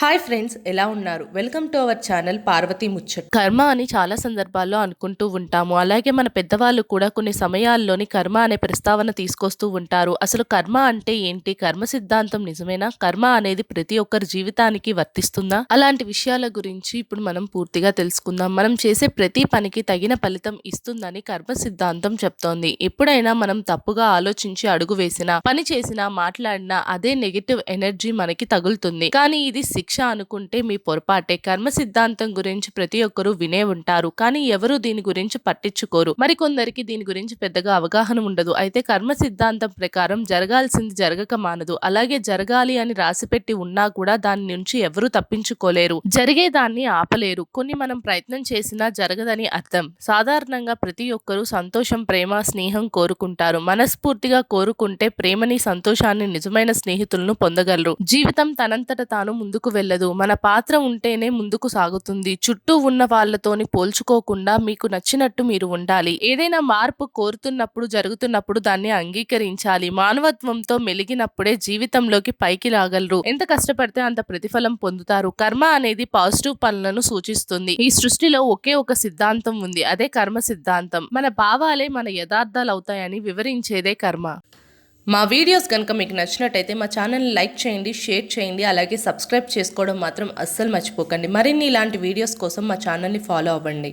Hi friends, ఎలా ఉన్నారు? Welcome to our channel Parvathi Muchchat. కర్మ అని చాలా సందర్భాల్లో అనుకుంటూ ఉంటాము. అలాగే మన పెద్దవాళ్ళు కూడా కొన్ని సమయాల్లోని కర్మ అనే ప్రస్తావన తీసుకొస్తూ ఉంటారు. అసలు కర్మ అంటే ఏంటి? కర్మ సిద్ధాంతం నిజమేనా? కర్మ అనేది ప్రతి ఒక్కరి జీవితానికి వర్తిస్తుందా? అలాంటి విషయాల గురించి ఇప్పుడు మనం పూర్తిగా తెలుసుకుందాం. మనం చేసే ప్రతి పనికి తగిన ఫలితం ఇస్తుందని కర్మ సిద్ధాంతం చెప్తోంది. ఎప్పుడైనా మనం తప్పుగా ఆలోచించి అడుగు వేసినా, పని చేసినా, మాట్లాడినా అదే నెగిటివ్ ఎనర్జీ మనకి తగులుతుంది. కానీ ఇది శిక్ష అనుకుంటే మీ పొరపాటే. కర్మ సిద్ధాంతం గురించి ప్రతి ఒక్కరూ వినే ఉంటారు, కానీ ఎవరు దీని గురించి పట్టించుకోరు. మరికొందరికి దీని గురించి పెద్దగా అవగాహన ఉండదు. అయితే కర్మ సిద్ధాంతం ప్రకారం జరగాల్సింది జరగక మానదు. అలాగే జరగాలి అని రాసిపెట్టి ఉన్నా కూడా దాని నుంచి ఎవరు తప్పించుకోలేరు, జరిగేదాన్ని ఆపలేరు. కొన్ని మనం ప్రయత్నం చేసినా జరగదని అర్థం. సాధారణంగా ప్రతి ఒక్కరూ సంతోషం, ప్రేమ, స్నేహం కోరుకుంటారు. మనస్ఫూర్తిగా కోరుకుంటే ప్రేమని, సంతోషాన్ని, నిజమైన స్నేహితులను పొందగలరు. జీవితం తనంతట తాను ముందుకు వెళ్ళదు. మన పాత్ర ఉంటేనే ముందుకు సాగుతుంది. చుట్టూ ఉన్న వాళ్ళతోని పోల్చుకోకుండా మీకు నచ్చినట్టు మీరు ఉండాలి. ఏదైనా మార్పు కోరుతున్నప్పుడు, జరుగుతున్నప్పుడు దాన్ని అంగీకరించాలి. మానవత్వంతో మెలిగినప్పుడే జీవితంలోకి పైకి రాగలరు. ఎంత కష్టపడితే అంత ప్రతిఫలం పొందుతారు. కర్మ అనేది పాజిటివ్ పనులను సూచిస్తుంది. ఈ సృష్టిలో ఒకే ఒక సిద్ధాంతం ఉంది, అదే కర్మ సిద్ధాంతం. మన భావాలే మన యథార్థాలు అవుతాయని వివరించేదే కర్మ. మా వీడియోస్ కనుక మీకు నచ్చినట్టయితే మా ఛానల్ని లైక్ చేయండి, షేర్ చేయండి, అలాగే సబ్స్క్రైబ్ చేసుకోవడం మాత్రం అస్సలు మర్చిపోకండి. మరిన్ని ఇలాంటి వీడియోస్ కోసం మా ఛానల్ని ఫాలో అవ్వండి.